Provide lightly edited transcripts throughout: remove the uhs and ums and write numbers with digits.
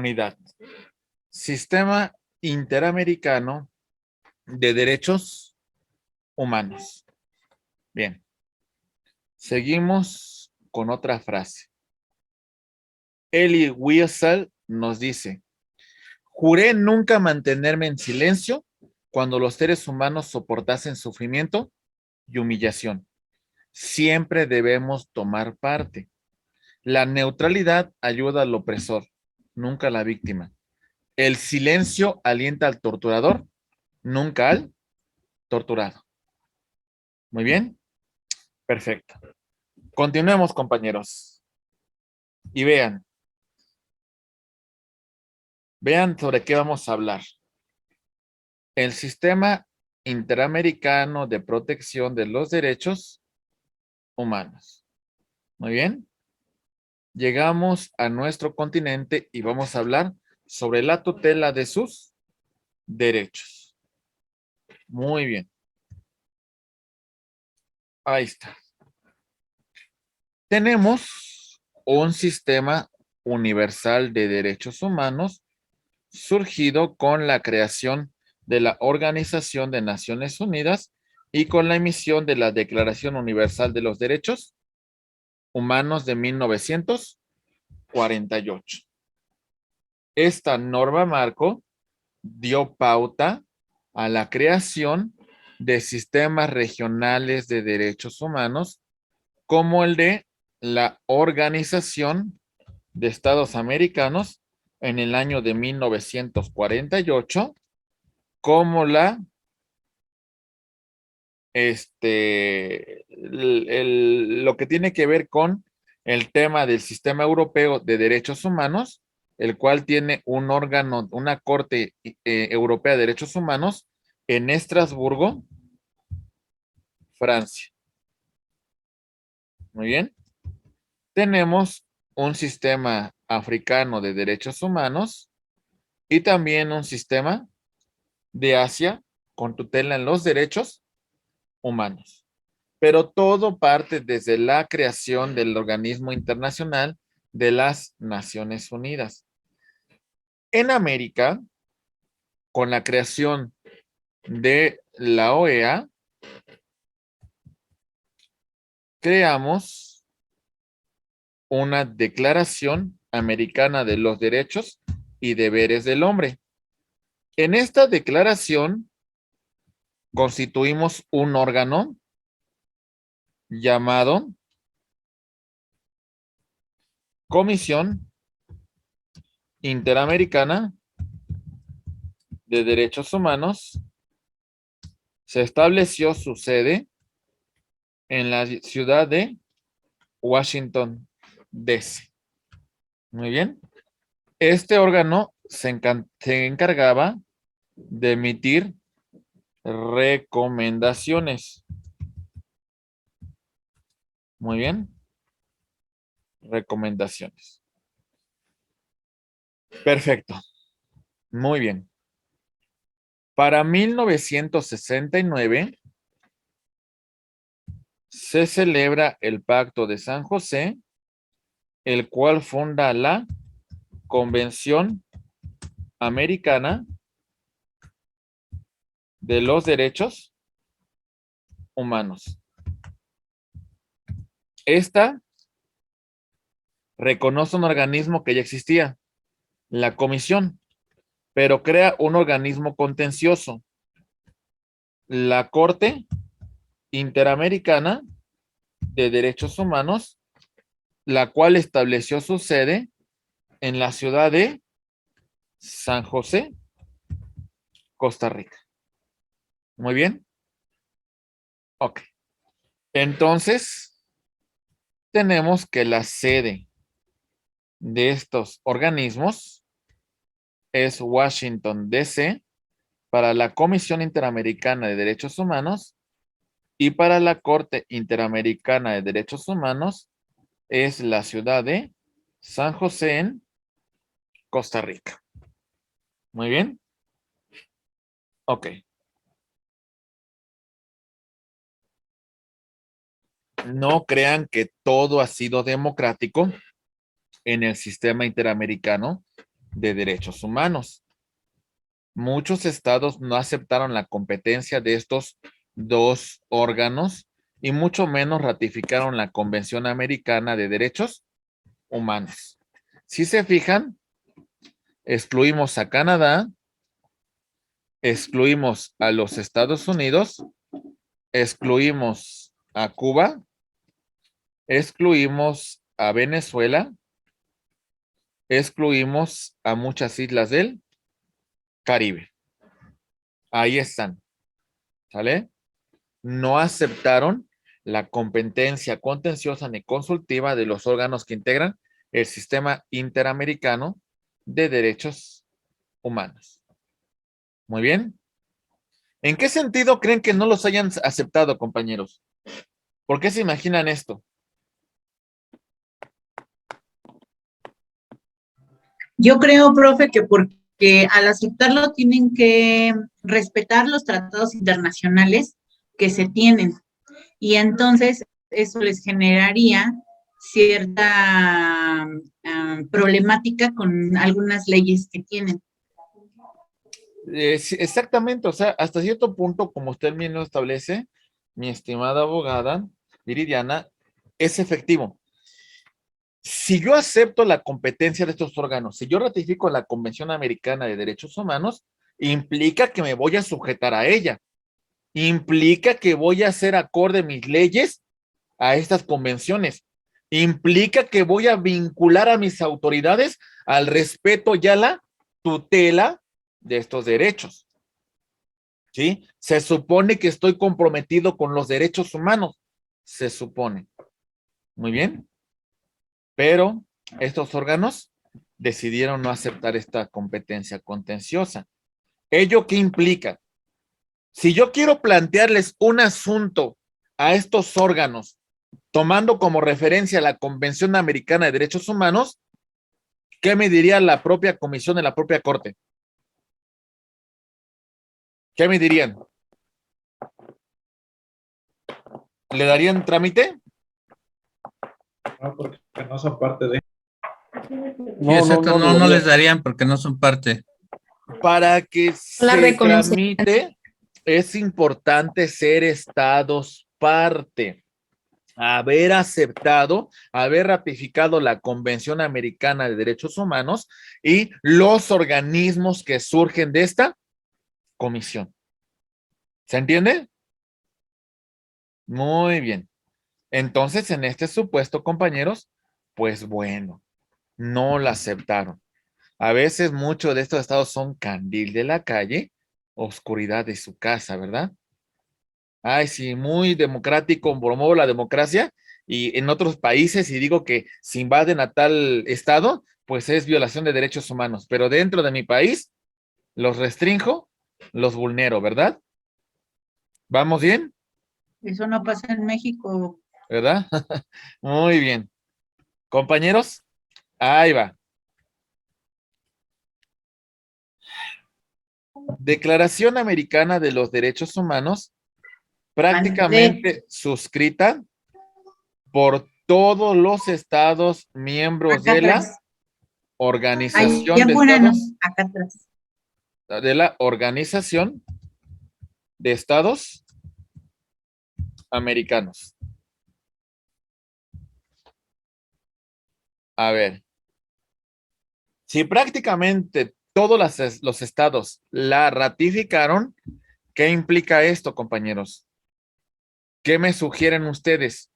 unidad. Sistema Interamericano de Derechos Humanos. Bien. Seguimos con otra frase. Elie Wiesel nos dice: juré nunca mantenerme en silencio cuando los seres humanos soportasen sufrimiento y humillación. Siempre debemos tomar parte. La neutralidad ayuda al opresor, nunca a la víctima. El silencio alienta al torturador, nunca al torturado. Muy bien, perfecto. Continuemos, compañeros. Y vean sobre qué vamos a hablar. El Sistema Interamericano de Protección de los Derechos Humanos. Muy bien. Llegamos a nuestro continente y vamos a hablar sobre la tutela de sus derechos. Muy bien. Ahí está. Tenemos un sistema universal de derechos humanos surgido con la creación de la Organización de Naciones Unidas y con la emisión de la Declaración Universal de los Derechos Humanos de 1948. Esta norma marco dio pauta a la creación de sistemas regionales de derechos humanos como el de la Organización de Estados Americanos en el año de 1948, como lo que tiene que ver con el tema del Sistema Europeo de Derechos Humanos, el cual tiene un órgano, una Corte Europea de Derechos Humanos en Estrasburgo, Francia. Muy bien. Tenemos un sistema africano de derechos humanos y también un sistema de Asia con tutela en los derechos humanos. Pero todo parte desde la creación del organismo internacional de las Naciones Unidas. En América, con la creación de la OEA, creamos una Declaración Americana de los Derechos y Deberes del Hombre. En esta declaración constituimos un órgano llamado Comisión Interamericana de Derechos Humanos. Se estableció su sede en la ciudad de Washington, D.C. Muy bien. Este órgano se encargaba de emitir recomendaciones. Muy bien. Recomendaciones. Perfecto. Muy bien. Para 1969 se celebra el Pacto de San José, el cual funda la Convención Americana de los Derechos Humanos. Esta reconoce un organismo que ya existía, la Comisión, pero crea un organismo contencioso, la Corte Interamericana de Derechos Humanos, la cual estableció su sede en la ciudad de San José, Costa Rica. Muy bien. Ok. Entonces, tenemos que la sede de estos organismos es Washington, D.C., para la Comisión Interamericana de Derechos Humanos y para la Corte Interamericana de Derechos Humanos es la ciudad de San José en Costa Rica. Muy bien. Ok. No crean que todo ha sido democrático en el sistema interamericano, de Derechos Humanos. Muchos estados no aceptaron la competencia de estos dos órganos y mucho menos ratificaron la Convención Americana de Derechos Humanos. Si se fijan, excluimos a Canadá, excluimos a los Estados Unidos, excluimos a Cuba, excluimos a Venezuela, excluimos a muchas islas del Caribe. Ahí están, ¿sale? No aceptaron la competencia contenciosa ni consultiva de los órganos que integran el sistema interamericano de derechos humanos. Muy bien. ¿En qué sentido creen que no los hayan aceptado, compañeros? ¿Por qué se imaginan esto? Yo creo, profe, que porque al aceptarlo tienen que respetar los tratados internacionales que se tienen y entonces eso les generaría cierta problemática con algunas leyes que tienen. Sí, exactamente, o sea, hasta cierto punto, como usted mismo establece, mi estimada abogada Viridiana, es efectivo. Si yo acepto la competencia de estos órganos, si yo ratifico la Convención Americana de Derechos Humanos, implica que me voy a sujetar a ella, implica que voy a hacer acorde mis leyes a estas convenciones, implica que voy a vincular a mis autoridades al respeto y a la tutela de estos derechos. ¿Sí? Se supone que estoy comprometido con los derechos humanos, se supone. Muy bien. Pero estos órganos decidieron no aceptar esta competencia contenciosa. ¿Ello qué implica? Si yo quiero plantearles un asunto a estos órganos, tomando como referencia la Convención Americana de Derechos Humanos, ¿qué me diría la propia comisión de la propia corte? ¿Qué me dirían? ¿Le darían trámite? No, porque no son parte de. Sí, No, no, exacto, no le no, no les daría. darían porque no son parte. Para que La se reconoce. tramite, es importante ser estados parte, haber aceptado, haber ratificado la Convención Americana de Derechos Humanos y los organismos que surgen de esta comisión. ¿Se entiende? Muy bien. Entonces, en este supuesto, compañeros, pues bueno, no la aceptaron. A veces muchos de estos estados son candil de la calle, oscuridad de su casa, ¿verdad? Ay, sí, muy democrático, promuevo la democracia y en otros países y digo que si invaden a tal estado, pues es violación de derechos humanos, pero dentro de mi país los restringo, los vulnero, ¿verdad? ¿Vamos bien? Eso no pasa en México. ¿Verdad? Muy bien. Compañeros, ahí va. Declaración Americana de los Derechos Humanos, Mandé prácticamente suscrita por todos los estados miembros acá de la atrás. Organización Allá de afuera no, Estados, acá atrás. de la Organización de Estados Americanos. A ver, si prácticamente todos los estados la ratificaron, ¿qué implica esto, compañeros? ¿Qué me sugieren ustedes?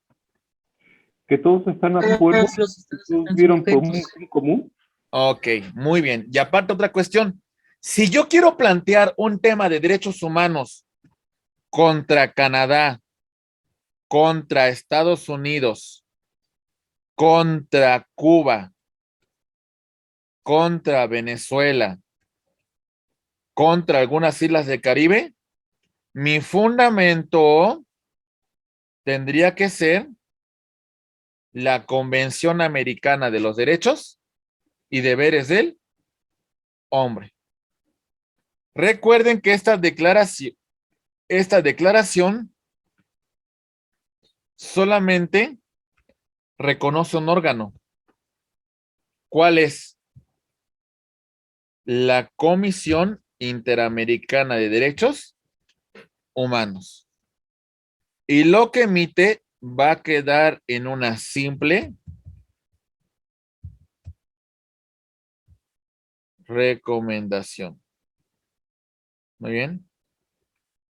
Que todos están de acuerdo, Todos los que estados todos están vieron por un sujetos. fin común. Ok, muy bien. Y aparte otra cuestión, si yo quiero plantear un tema de derechos humanos contra Canadá, contra Estados Unidos, contra Cuba, contra Venezuela, contra algunas islas del Caribe, mi fundamento tendría que ser la Convención Americana de los Derechos y Deberes del Hombre. Recuerden que esta declaración solamente reconoce un órgano. ¿Cuál es? la Comisión Interamericana de Derechos Humanos. Y lo que emite va a quedar en una simple recomendación. Muy bien.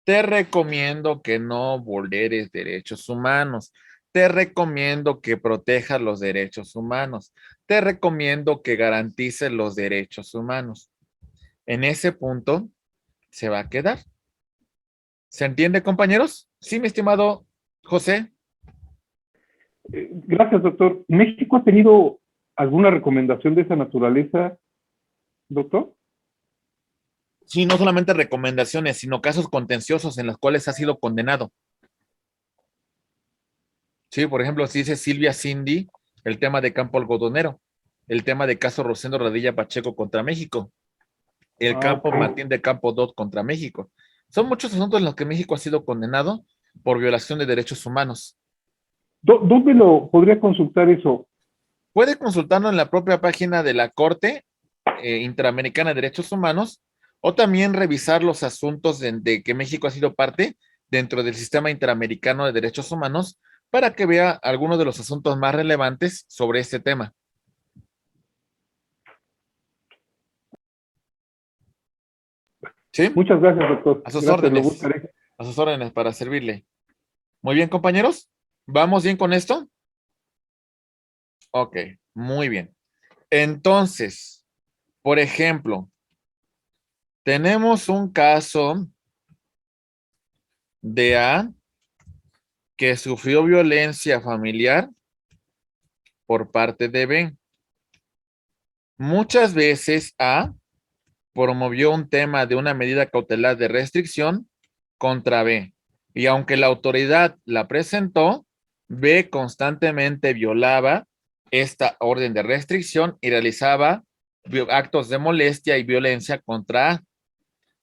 Te recomiendo que no vulneres derechos humanos. Te recomiendo que protejas los derechos humanos. Te recomiendo que garantices los derechos humanos. En ese punto se va a quedar. ¿Se entiende, compañeros? Sí, mi estimado José. Gracias, doctor. ¿México ha tenido alguna recomendación de esa naturaleza, doctor? Sí, no solamente recomendaciones, sino casos contenciosos en los cuales ha sido condenado. Sí, por ejemplo, si dice Silvia Cindy, el tema de Campo Algodonero, el tema de caso Rosendo Radilla Pacheco contra México, el campo Okay. Martín de Campo Dot contra México. Son muchos asuntos en los que México ha sido condenado por violación de derechos humanos. ¿Dónde lo podría consultar eso? Puede consultarlo en la propia página de la Corte Interamericana de Derechos Humanos o también revisar los asuntos de que México ha sido parte dentro del sistema interamericano de derechos humanos para que vea algunos de los asuntos más relevantes sobre este tema. ¿Sí? Muchas gracias, doctor. A sus Gracias, lo órdenes. buscaré. A sus órdenes para servirle. Muy bien, compañeros. ¿Vamos bien con esto? Ok, muy bien. Entonces, por ejemplo, tenemos un caso de A que sufrió violencia familiar por parte de B. Muchas veces A promovió un tema de una medida cautelar de restricción contra B. Y aunque la autoridad la presentó, B constantemente violaba esta orden de restricción y realizaba actos de molestia y violencia contra A.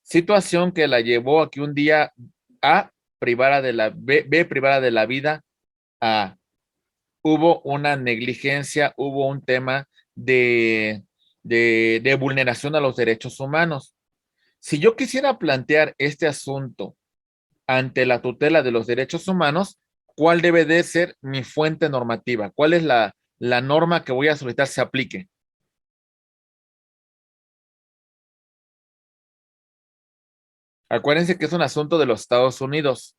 Situación que la llevó a que un día A privara de la B privara de la vida a. Hubo una negligencia, hubo un tema de vulneración a los derechos humanos. Si yo quisiera plantear este asunto ante la tutela de los derechos humanos, ¿cuál debe de ser mi fuente normativa? ¿Cuál es la norma que voy a solicitar se aplique? Acuérdense que es un asunto de los Estados Unidos.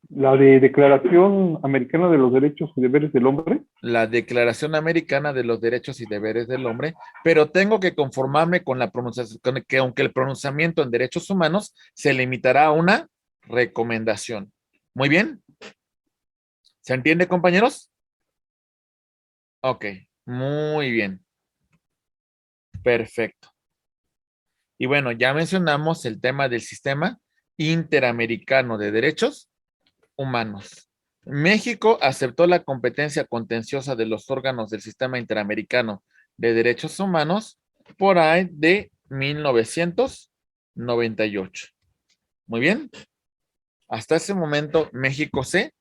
La de Declaración Americana de los Derechos y Deberes del Hombre. La Declaración Americana de los Derechos y Deberes del Hombre, pero tengo que conformarme con la pronunciación, con que aunque el pronunciamiento en derechos humanos se limitará a una recomendación. Muy bien. ¿Se entiende, compañeros? Ok, muy bien. Perfecto. Y bueno, ya mencionamos el tema del sistema interamericano de derechos humanos. México aceptó la competencia contenciosa de los órganos del sistema interamericano de derechos humanos por ahí de 1998. Muy bien. Hasta ese momento México se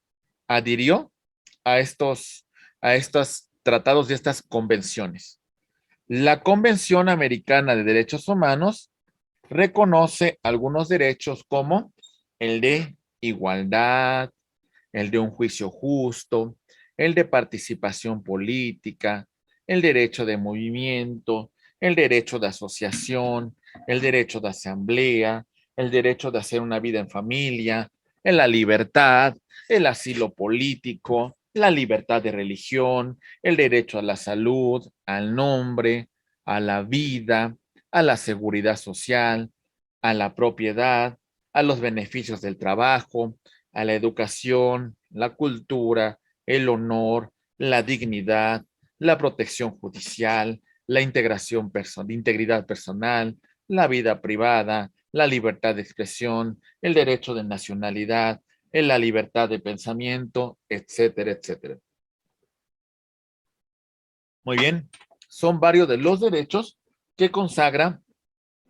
adhirió a estos tratados y estas convenciones. La Convención Americana de Derechos Humanos reconoce algunos derechos como el de igualdad, el de un juicio justo, el de participación política, el derecho de movimiento, el derecho de asociación, el derecho de asamblea, el derecho de hacer una vida en familia, la libertad, el asilo político, la libertad de religión, el derecho a la salud, al nombre, a la vida, a la seguridad social, a la propiedad, a los beneficios del trabajo, a la educación, la cultura, el honor, la dignidad, la protección judicial, la integridad personal, la vida privada, la libertad de expresión, el derecho de nacionalidad, la libertad de pensamiento, etcétera, etcétera. Muy bien, son varios de los derechos que consagra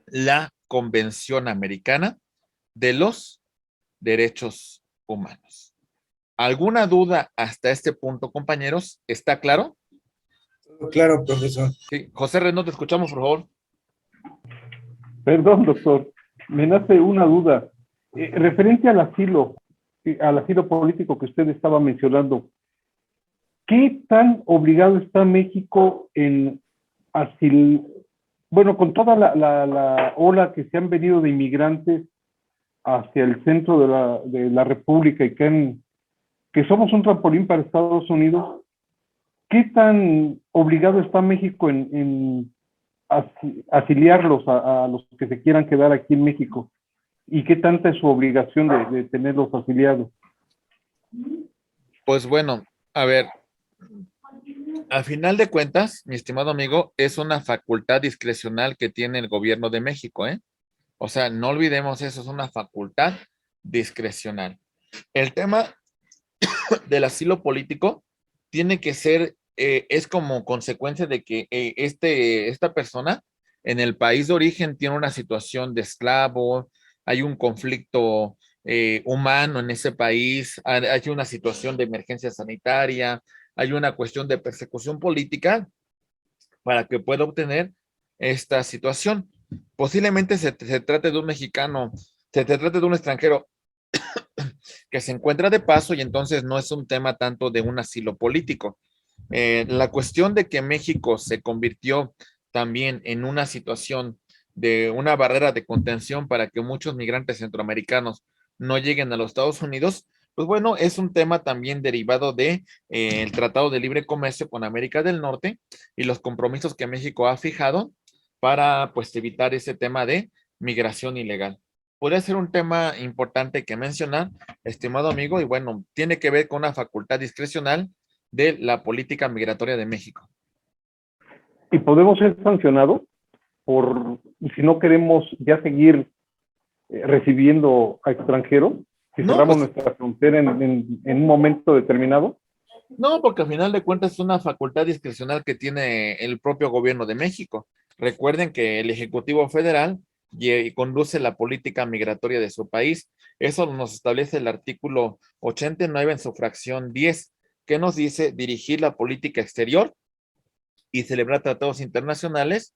la Convención Americana de los Derechos Humanos. ¿Alguna duda hasta este punto, compañeros? ¿Está claro? Claro, profesor. Sí. José Reno, te escuchamos, por favor. Perdón, doctor, me nace una duda. Referente al asilo político que usted estaba mencionando, ¿qué tan obligado está México en bueno, con toda la ola que se han venido de inmigrantes hacia el centro de la República y que somos un trampolín para Estados Unidos, ¿qué tan obligado está México en asiliarlos a los que se quieran quedar aquí en México? ¿Y qué tanta es su obligación de tenerlos afiliados? Pues bueno, a ver, al final de cuentas, mi estimado amigo, es una facultad discrecional que tiene el gobierno de México, ¿eh? O sea, no olvidemos eso, es una facultad discrecional. El tema del asilo político tiene que ser, es como consecuencia de que esta persona en el país de origen tiene una situación de esclavo, hay un conflicto humano en ese país, hay una situación de emergencia sanitaria, hay una cuestión de persecución política para que pueda obtener esta situación. Posiblemente se trate de un mexicano, se trate de un extranjero que se encuentra de paso y entonces no es un tema tanto de un asilo político. La cuestión de que México se convirtió también en una situación de una barrera de contención para que muchos migrantes centroamericanos no lleguen a los Estados Unidos, pues bueno, es un tema también derivado de el Tratado de Libre Comercio con América del Norte y los compromisos que México ha fijado para pues evitar ese tema de migración ilegal. Podría ser un tema importante que mencionar, estimado amigo, y bueno, tiene que ver con una facultad discrecional de la política migratoria de México. ¿Y podemos ser sancionados si no queremos ya seguir recibiendo a extranjeros? Si No, cerramos pues, nuestra frontera en un momento determinado. no, porque al final de cuentas es una facultad discrecional que tiene el propio gobierno de México. Recuerden que el Ejecutivo Federal y conduce la política migratoria de su país. Eso nos establece el artículo 89 en su fracción 10, que nos dice dirigir la política exterior y celebrar tratados internacionales,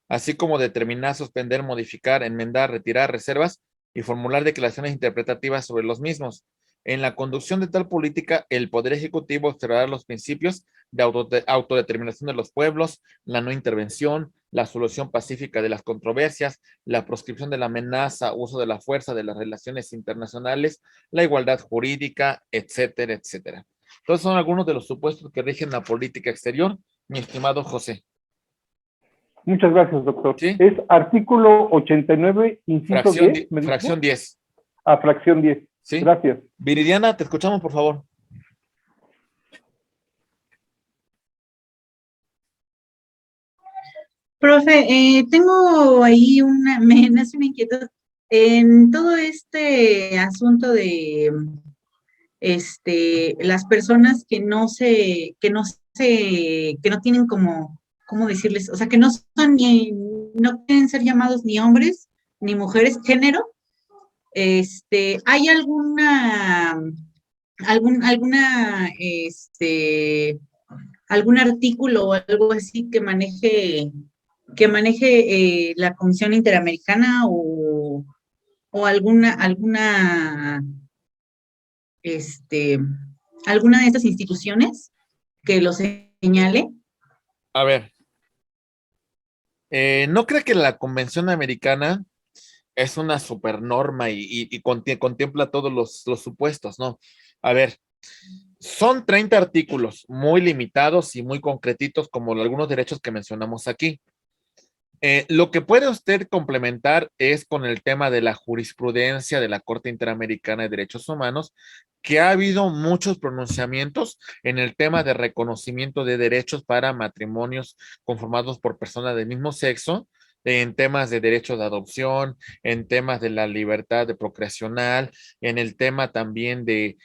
así como determinar, suspender, modificar, enmendar, retirar reservas y formular declaraciones interpretativas sobre los mismos. En la conducción de tal política, el Poder Ejecutivo observará los principios de autodeterminación de los pueblos, la no intervención, la solución pacífica de las controversias, la proscripción de la amenaza, uso de la fuerza de las relaciones internacionales, la igualdad jurídica, etcétera, etcétera. Entonces son algunos de los supuestos que rigen la política exterior, mi estimado José. Muchas gracias, doctor. ¿Sí? Es artículo 89, inciso Fracción 10, ¿me dijo? fracción 10. A fracción 10. ¿Sí? Gracias. Viridiana, te escuchamos, por favor. Profe, tengo ahí me nace una inquietud en todo este asunto de las personas que no tienen como, ¿cómo decirles? O sea, que no son no quieren ser llamados ni hombres ni mujeres, género. ¿Hay algún artículo o algo así que maneje la Comisión Interamericana o este, alguna de estas instituciones que lo señale? A ver, ¿no cree que la Convención Americana es una super norma y contempla todos los supuestos, ¿no? A ver, son 30 artículos muy limitados y muy concretitos como algunos derechos que mencionamos aquí. Lo que puede usted complementar es con el tema de la jurisprudencia de la Corte Interamericana de Derechos Humanos, que ha habido muchos pronunciamientos en el tema de reconocimiento de derechos para matrimonios conformados por personas del mismo sexo, en temas de derechos de adopción, en temas de la libertad de procreacional, en el tema también de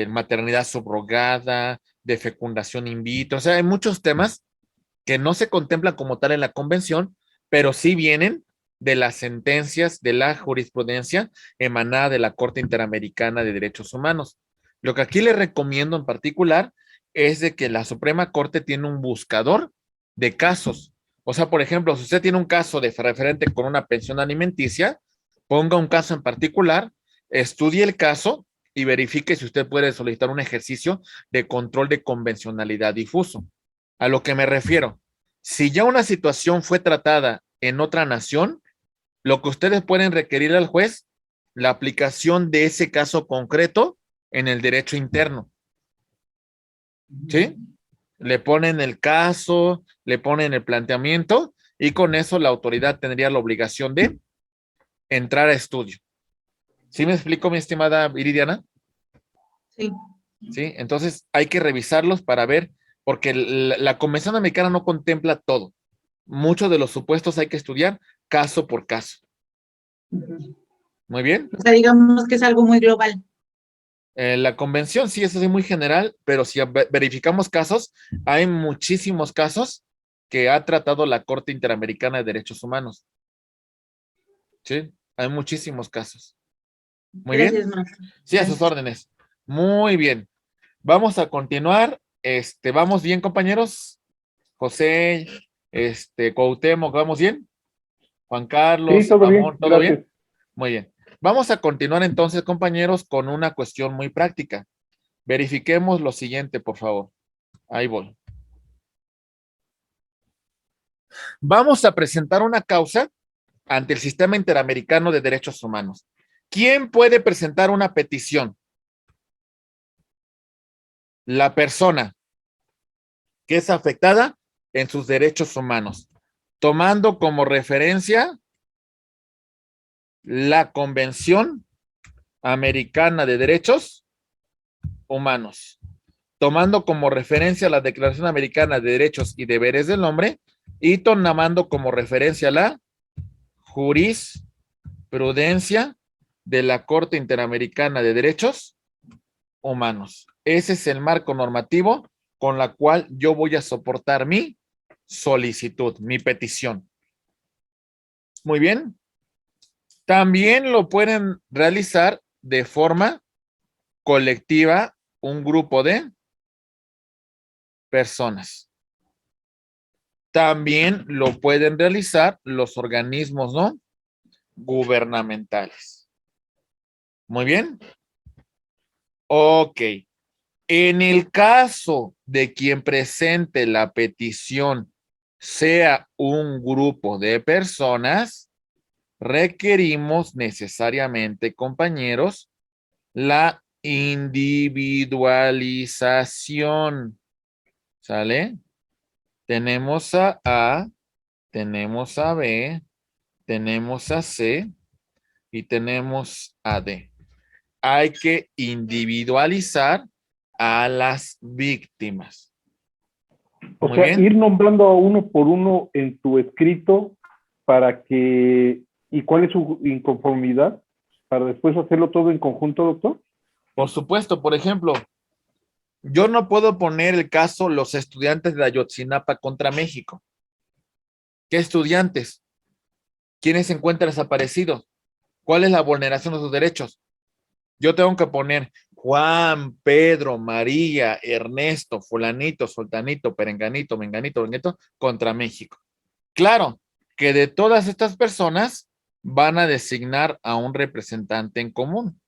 maternidad subrogada, de fecundación in vitro. O sea, hay muchos temas que no se contemplan como tal en la convención, pero sí vienen de las sentencias de la jurisprudencia emanada de la Corte Interamericana de Derechos Humanos. Lo que aquí le recomiendo en particular es de que la Suprema Corte tiene un buscador de casos. O sea, por ejemplo, si usted tiene un caso de referente con una pensión alimenticia, ponga un caso en particular, estudie el caso y verifique si usted puede solicitar un ejercicio de control de convencionalidad difuso. A lo que me refiero, si ya una situación fue tratada en otra nación, lo que ustedes pueden requerir al juez, la aplicación de ese caso concreto en el derecho interno. ¿Sí? Le ponen el caso, le ponen el planteamiento y con eso la autoridad tendría la obligación de entrar a estudio. ¿Sí me explico, mi estimada Viridiana? Sí. Sí, entonces hay que revisarlos para ver, porque la Convención Americana no contempla todo. Muchos de los supuestos hay que estudiar caso por caso. Muy bien. O sea, digamos que es algo muy global. La convención sí es así muy general, pero si verificamos casos, hay muchísimos casos que ha tratado la Corte Interamericana de Derechos Humanos. Sí, hay muchísimos casos. Muy Gracias, bien. maestro. Sí, a sus órdenes. Muy bien. Vamos a continuar. Vamos bien, compañeros. José, Cuauhtémoc, ¿vamos bien? Juan Sí, Carlos, todo bien, Ramón, ¿todo gracias. bien? Muy bien. Vamos a continuar entonces, compañeros, con una cuestión muy práctica. Verifiquemos lo siguiente, por favor. Ahí voy. Vamos a presentar una causa ante el Sistema Interamericano de Derechos Humanos. ¿Quién puede presentar una petición? La persona que es afectada en sus derechos humanos, tomando como referencia la Convención Americana de Derechos Humanos, tomando como referencia la Declaración Americana de Derechos y Deberes del Hombre y tomando como referencia la jurisprudencia de la Corte Interamericana de Derechos Humanos. Ese es el marco normativo con la cual yo voy a soportar mi solicitud, mi petición. Muy bien. También lo pueden realizar de forma colectiva un grupo de personas. También lo pueden realizar los organismos no gubernamentales. Muy bien. Ok. En el caso de quien presente la petición sea un grupo de personas, requerimos necesariamente, compañeros, la individualización. ¿Sale? Tenemos a, tenemos a B, tenemos a C y tenemos a D. Hay que individualizar a las víctimas. O Muy sea, bien. ir nombrando a uno por uno en tu escrito para que, ¿y cuál es su inconformidad? Para después hacerlo todo en conjunto, doctor. Por supuesto, por ejemplo, yo no puedo poner el caso los estudiantes de Ayotzinapa contra México. ¿Qué estudiantes? ¿Quiénes se encuentran desaparecidos? ¿Cuál es la vulneración de sus derechos? Yo tengo que poner Juan, Pedro, María, Ernesto, fulanito, sultanito, perenganito, menganito, venganito, contra México. Claro que de todas estas personas van a designar a un representante en común.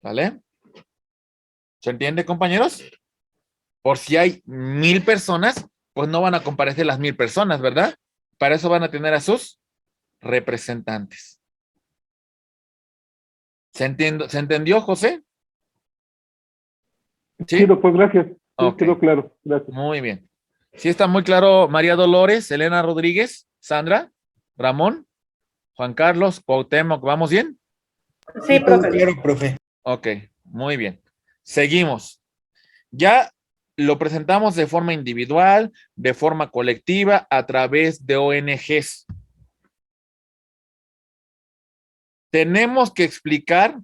¿Vale? ¿Se entiende, compañeros? Por si hay 1000 personas, pues no van a comparecer las 1000 personas, ¿verdad? Para eso van a tener a sus representantes. ¿Se entendió, José? Sí, ¿Sí? doctor, gracias. Sí, Ok, quedó claro. Gracias. muy bien. ¿Sí está muy claro María Dolores, Elena Rodríguez, Sandra, Ramón, Juan Carlos, Cuauhtémoc? ¿Vamos bien? Sí, profe. Claro, profe. Ok, muy bien. Seguimos. Ya lo presentamos de forma individual, de forma colectiva, a través de ONGs. Tenemos que explicar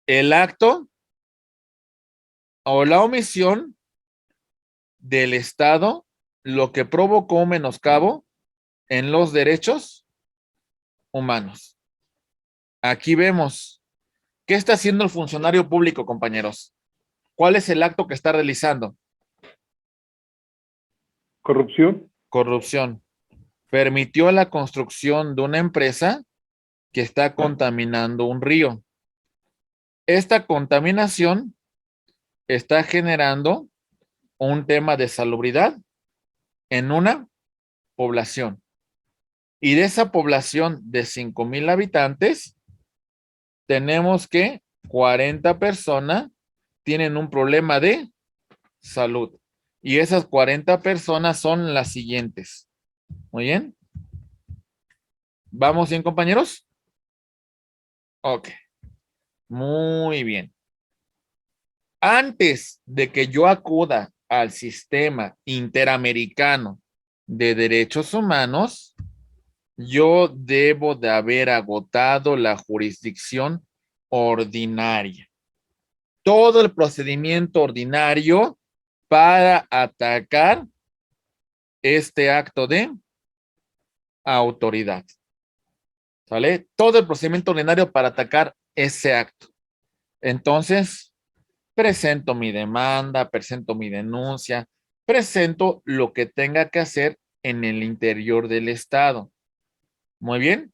el acto o la omisión del Estado, lo que provocó un menoscabo en los derechos humanos. Aquí vemos, ¿qué está haciendo el funcionario público, compañeros? ¿Cuál es el acto que está realizando? Corrupción. Corrupción. Permitió la construcción de una empresa que está contaminando un río. Esta contaminación está generando un tema de salubridad en una población. Y de esa población de 5,000 habitantes, tenemos que 40 personas tienen un problema de salud. Y esas 40 personas son las siguientes. Muy bien. ¿Vamos bien, compañeros? Ok. Muy bien. Antes de que yo acuda al sistema interamericano de derechos humanos, yo debo de haber agotado la jurisdicción ordinaria. Todo el procedimiento ordinario para atacar este acto de autoridad. ¿Sale? Todo el procedimiento ordinario para atacar ese acto. Entonces, presento mi demanda, presento mi denuncia, presento lo que tenga que hacer en el interior del estado. Muy bien.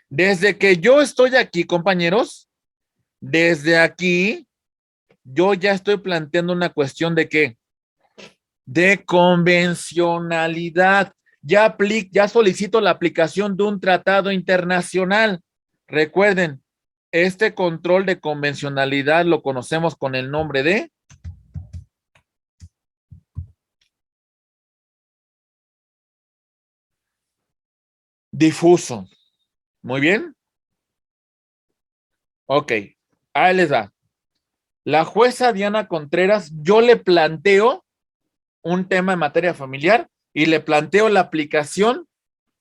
Desde que yo estoy aquí, compañeros, desde aquí, yo ya estoy planteando una cuestión de ¿qué? De convencionalidad. Ya solicito la aplicación de un tratado internacional. Recuerden, este control de convencionalidad lo conocemos con el nombre de difuso. Muy bien. Ok, ahí les va. La jueza Diana Contreras, yo le planteo un tema en materia familiar y le planteo la aplicación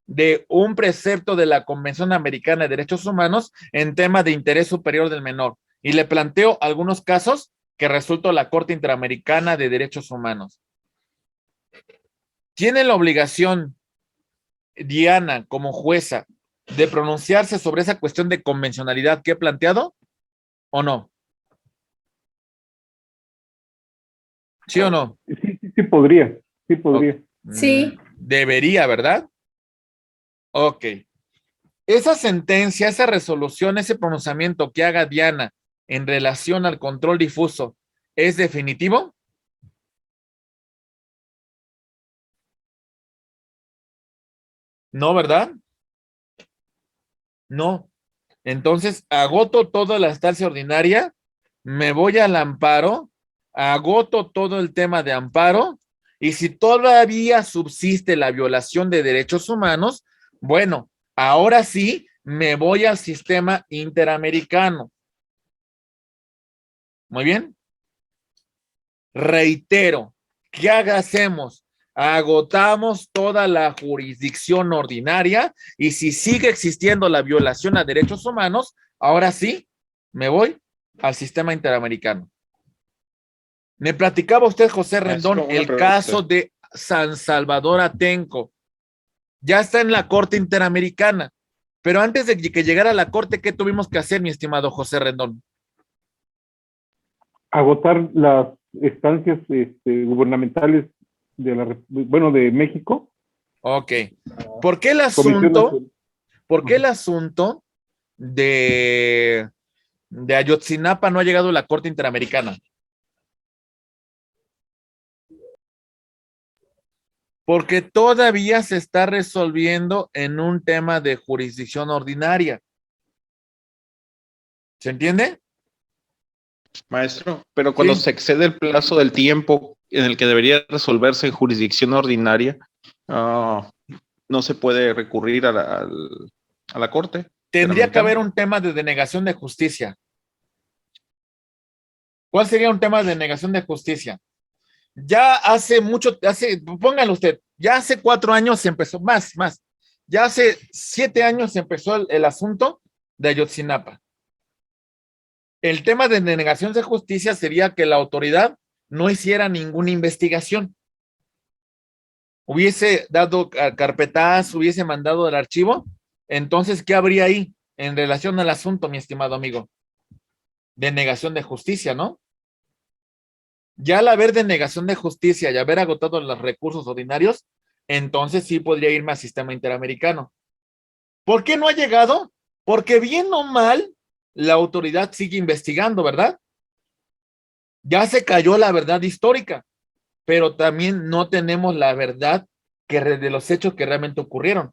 de un precepto de la Convención Americana de Derechos Humanos en tema de interés superior del menor. Y le planteo algunos casos que resultó la Corte Interamericana de Derechos Humanos. ¿Tiene la obligación Diana como jueza de pronunciarse sobre esa cuestión de convencionalidad que he planteado o no? ¿Sí o no? Sí podría. Sí podría. Sí. Debería, ¿verdad? Ok. Esa sentencia, esa resolución, ese pronunciamiento que haga Diana en relación al control difuso, ¿es definitivo? No, ¿verdad? No. Entonces, agoto toda la instancia ordinaria, me voy al amparo, agoto todo el tema de amparo, y si todavía subsiste la violación de derechos humanos, bueno, ahora sí me voy al sistema interamericano. Muy bien. Reitero, ¿qué hacemos? Agotamos toda la jurisdicción ordinaria y si sigue existiendo la violación a derechos humanos, ahora sí me voy al sistema interamericano. Me platicaba usted, José Rendón, Maestro, una el pregunta. caso de San Salvador Atenco. Ya está en la Corte Interamericana, pero antes de que llegara a la Corte, ¿qué tuvimos que hacer, mi estimado José Rendón? Agotar las estancias gubernamentales de México. Ok. ¿Por qué el asunto de Ayotzinapa no ha llegado a la Corte Interamericana? Porque todavía se está resolviendo en un tema de jurisdicción ordinaria. ¿Se entiende? Maestro, pero cuando Sí. se excede el plazo del tiempo en el que debería resolverse en jurisdicción ordinaria, no se puede recurrir a la Corte. Tendría que Interamericana. haber un tema de denegación de justicia. ¿Cuál sería un tema de denegación de justicia? Ya póngalo usted, ya hace 4 años se empezó, más, ya hace 7 años se empezó el asunto de Ayotzinapa. El tema de denegación de justicia sería que la autoridad no hiciera ninguna investigación. Hubiese dado carpetazo, hubiese mandado el archivo. Entonces, ¿qué habría ahí en relación al asunto, mi estimado amigo? Denegación de justicia, ¿no? Ya al haber denegación de justicia y haber agotado los recursos ordinarios, entonces sí podría irme al sistema interamericano. ¿Por qué no ha llegado? Porque bien o mal, la autoridad sigue investigando, ¿verdad? Ya se cayó la verdad histórica, pero también no tenemos la verdad de los hechos que realmente ocurrieron.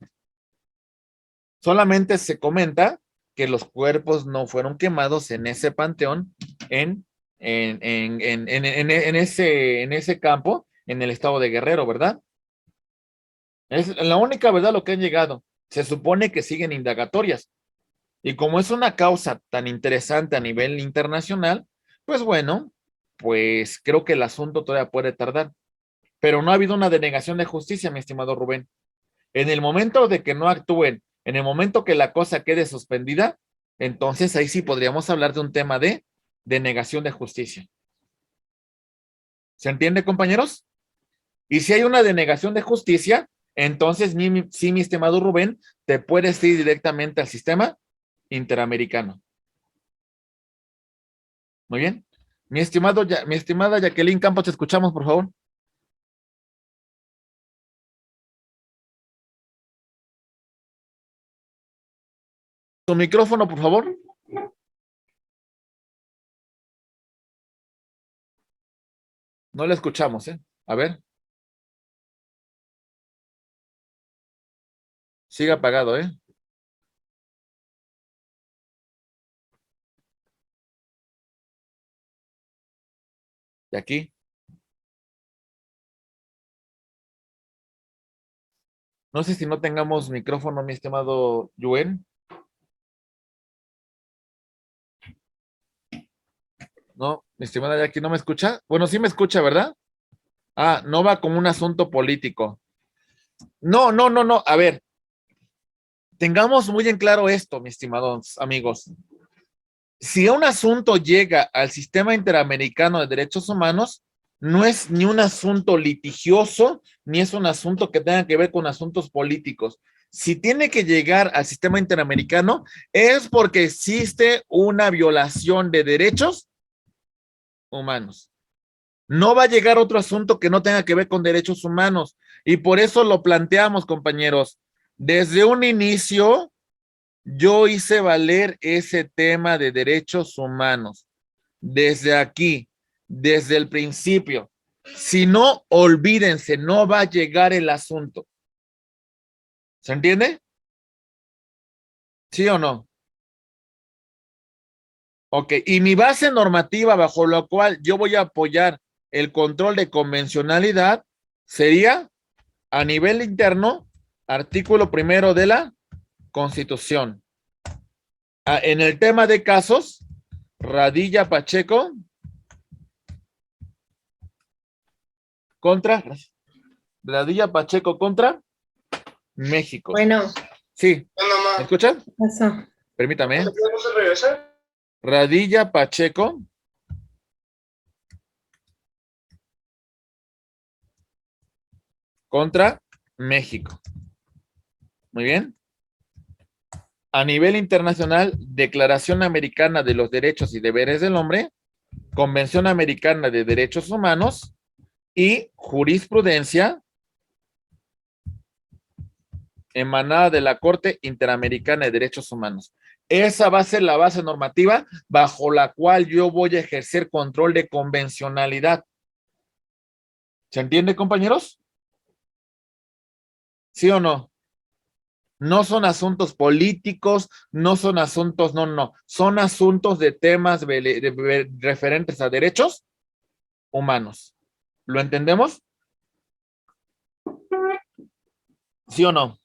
Solamente se comenta que los cuerpos no fueron quemados en ese panteón, en ese campo, en el estado de Guerrero, ¿verdad? Es la única verdad lo que han llegado. Se supone que siguen indagatorias. Y como es una causa tan interesante a nivel internacional, pues bueno, pues creo que el asunto todavía puede tardar. Pero no ha habido una denegación de justicia, mi estimado Rubén. En el momento de que no actúen, en el momento que la cosa quede suspendida, entonces ahí sí podríamos hablar de un tema de denegación de justicia. ¿Se entiende, compañeros? Y si hay una denegación de justicia, entonces sí, mi estimado Rubén, te puedes ir directamente al sistema interamericano. Muy bien. Mi estimada Jacqueline Campos, te escuchamos, por favor. Tu micrófono, por favor. No le escuchamos, ¿eh? A ver. Sigue apagado, ¿eh? De aquí. No sé si no tengamos micrófono, mi estimado Yuen. No, mi estimada Jackie, ¿no me escucha? Bueno, sí me escucha, ¿verdad? Ah, no va como un asunto político. No, no, no, no. A ver, tengamos muy en claro esto, mis estimados amigos. Si un asunto llega al sistema interamericano de derechos humanos, no es ni un asunto litigioso, ni es un asunto que tenga que ver con asuntos políticos. Si tiene que llegar al sistema interamericano, es porque existe una violación de derechos humanos. No va a llegar otro asunto que no tenga que ver con derechos humanos. Y por eso lo planteamos, compañeros. Desde un inicio, yo hice valer ese tema de derechos humanos. Desde aquí, desde el principio. Si no, olvídense, no va a llegar el asunto. ¿Se entiende? ¿Sí o no? Ok, y mi base normativa bajo la cual yo voy a apoyar el control de convencionalidad sería a nivel interno, artículo primero de la Constitución. En el tema de casos, Radilla Pacheco contra México. Bueno, Sí, ¿me escuchan? pasó. Permítame. Radilla Pacheco contra México. Muy bien. A nivel internacional, Declaración Americana de los Derechos y Deberes del Hombre, Convención Americana de Derechos Humanos y jurisprudencia emanada de la Corte Interamericana de Derechos Humanos. Esa va a ser la base normativa bajo la cual yo voy a ejercer control de convencionalidad. ¿Se entiende, compañeros? ¿Sí o no? No son asuntos políticos, no son asuntos, no, son asuntos de temas referentes a derechos humanos. ¿Lo entendemos? ¿Sí o no?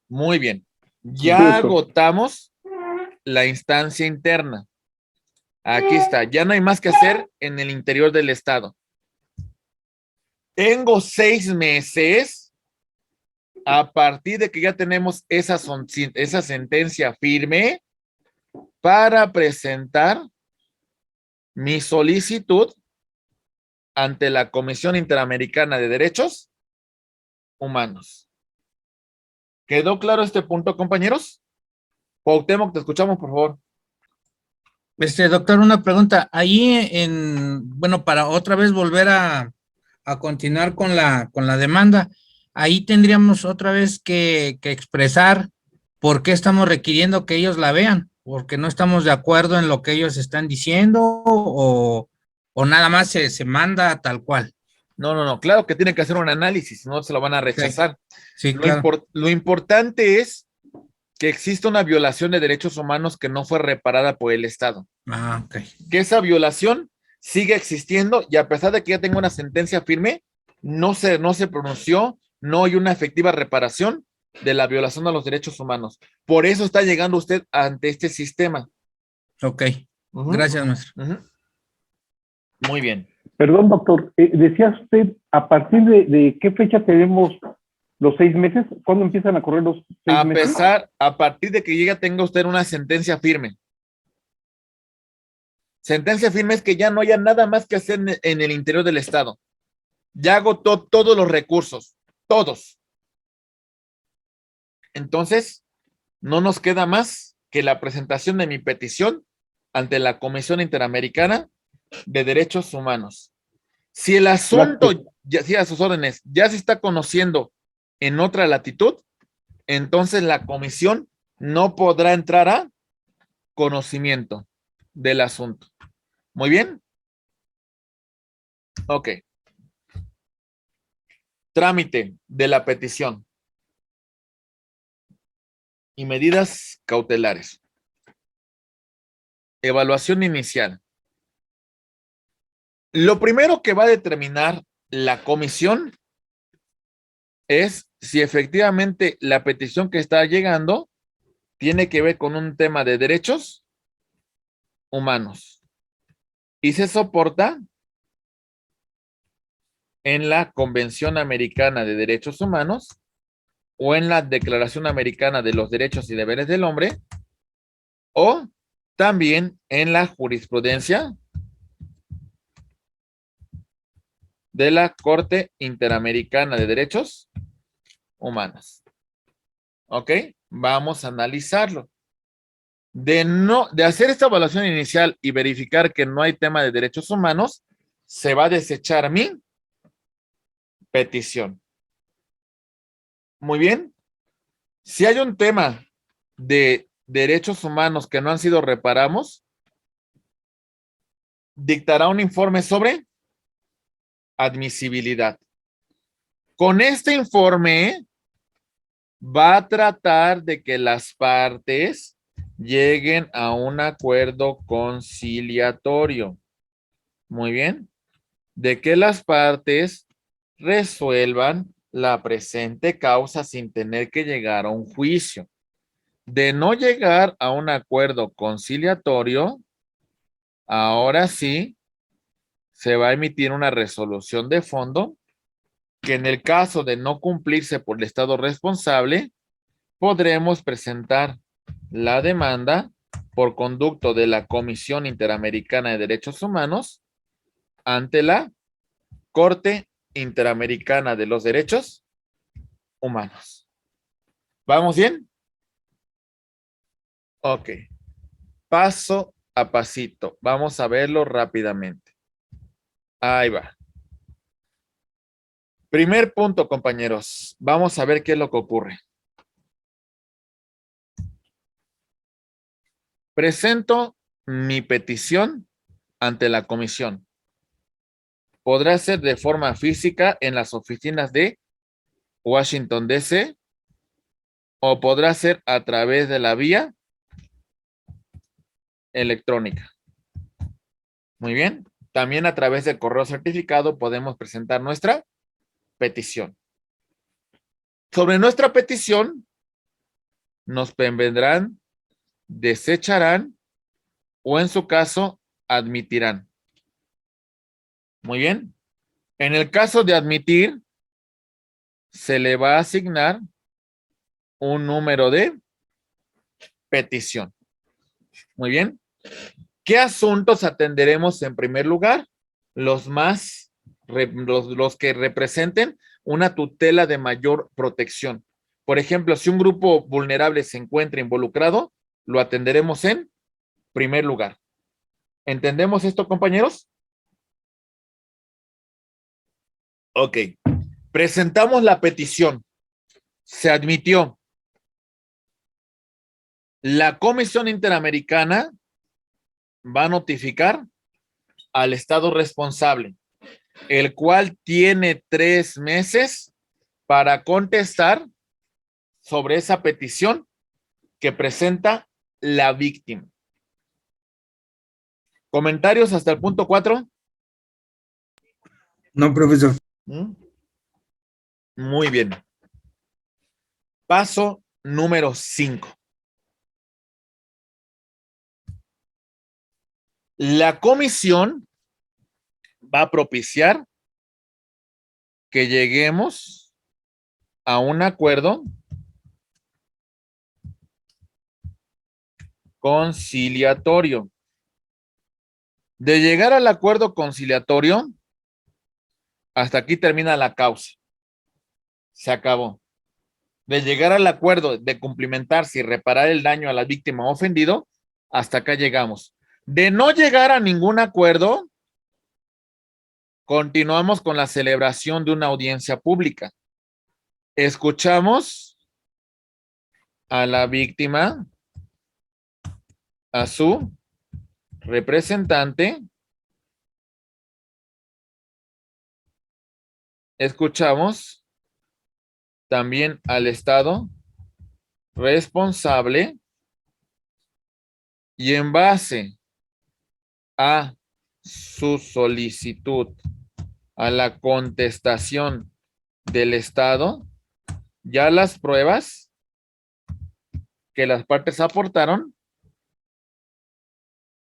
Muy bien. Ya agotamos la instancia interna. Aquí está. Ya no hay más que hacer en el interior del estado. Tengo 6 meses a partir de que ya tenemos esa sentencia firme para presentar mi solicitud ante la Comisión Interamericana de Derechos Humanos. ¿Quedó claro este punto, compañeros? Cuauhtémoc, te escuchamos, por favor. Doctor, una pregunta. Ahí bueno, para otra vez volver a continuar con la demanda, ahí tendríamos otra vez que expresar por qué estamos requiriendo que ellos la vean, porque no estamos de acuerdo en lo que ellos están diciendo o nada más se manda tal cual. No, claro que tiene que hacer un análisis, no se lo van a rechazar. Sí, claro. Lo importante es que existe una violación de derechos humanos que no fue reparada por el Estado. Ah, ok. Que esa violación sigue existiendo y a pesar de que ya tenga una sentencia firme, no se pronunció, no hay una efectiva reparación de la violación a los derechos humanos. Por eso está llegando usted ante este sistema. Ok. Ujú, Gracias, maestro. ujú. Muy bien. Perdón, doctor, decía usted, ¿a partir de qué fecha tenemos los 6 meses? ¿Cuándo empiezan a correr los 6 meses? A partir de que llegue, tenga usted una sentencia firme. Sentencia firme es que ya no haya nada más que hacer en el interior del Estado. Ya agotó todos los recursos, todos. Entonces, no nos queda más que la presentación de mi petición ante la Comisión Interamericana de Derechos Humanos. Si el asunto, sí, a sus órdenes, ya se está conociendo en otra latitud, entonces la comisión no podrá entrar a conocimiento del asunto. Muy bien. Ok. Trámite de la petición y medidas cautelares. Evaluación inicial. Lo primero que va a determinar la comisión es si efectivamente la petición que está llegando tiene que ver con un tema de derechos humanos y se soporta en la Convención Americana de Derechos Humanos o en la Declaración Americana de los Derechos y Deberes del Hombre o también en la jurisprudencia de la Corte Interamericana de Derechos Humanos. ¿Ok? Vamos a analizarlo. De hacer esta evaluación inicial y verificar que no hay tema de derechos humanos, se va a desechar mi petición. Muy bien. Si hay un tema de derechos humanos que no han sido reparados, dictará un informe sobre admisibilidad. Con este informe va a tratar de que las partes lleguen a un acuerdo conciliatorio. Muy bien. De que las partes resuelvan la presente causa sin tener que llegar a un juicio. De no llegar a un acuerdo conciliatorio, ahora sí se va a emitir una resolución de fondo que en el caso de no cumplirse por el Estado responsable, podremos presentar la demanda por conducto de la Comisión Interamericana de Derechos Humanos ante la Corte Interamericana de los Derechos Humanos. ¿Vamos bien? Ok. Paso a pasito. Vamos a verlo rápidamente. Ahí va. Primer punto, compañeros. Vamos a ver qué es lo que ocurre. Presento mi petición ante la comisión. Podrá ser de forma física en las oficinas de Washington, D.C. o podrá ser a través de la vía electrónica. Muy bien. También a través del correo certificado podemos presentar nuestra petición. Sobre nuestra petición nos vendrán, desecharán o en su caso admitirán. Muy bien. En el caso de admitir, se le va a asignar un número de petición. Muy bien. ¿Qué asuntos atenderemos en primer lugar? Los que representen una tutela de mayor protección. Por ejemplo, si un grupo vulnerable se encuentra involucrado, lo atenderemos en primer lugar. ¿Entendemos esto, compañeros? Ok. Presentamos la petición. Se admitió. La Comisión Interamericana va a notificar al Estado responsable, el cual tiene 3 meses para contestar sobre esa petición que presenta la víctima. ¿Comentarios hasta el punto 4? No, profesor. Muy bien. Paso número 5. La comisión va a propiciar que lleguemos a un acuerdo conciliatorio. De llegar al acuerdo conciliatorio, hasta aquí termina la causa. Se acabó. De llegar al acuerdo de cumplimentarse y reparar el daño a la víctima ofendido, hasta acá llegamos. De no llegar a ningún acuerdo, continuamos con la celebración de una audiencia pública. Escuchamos a la víctima, a su representante, escuchamos también al Estado responsable y en base a su solicitud, a la contestación del Estado, ya las pruebas que las partes aportaron,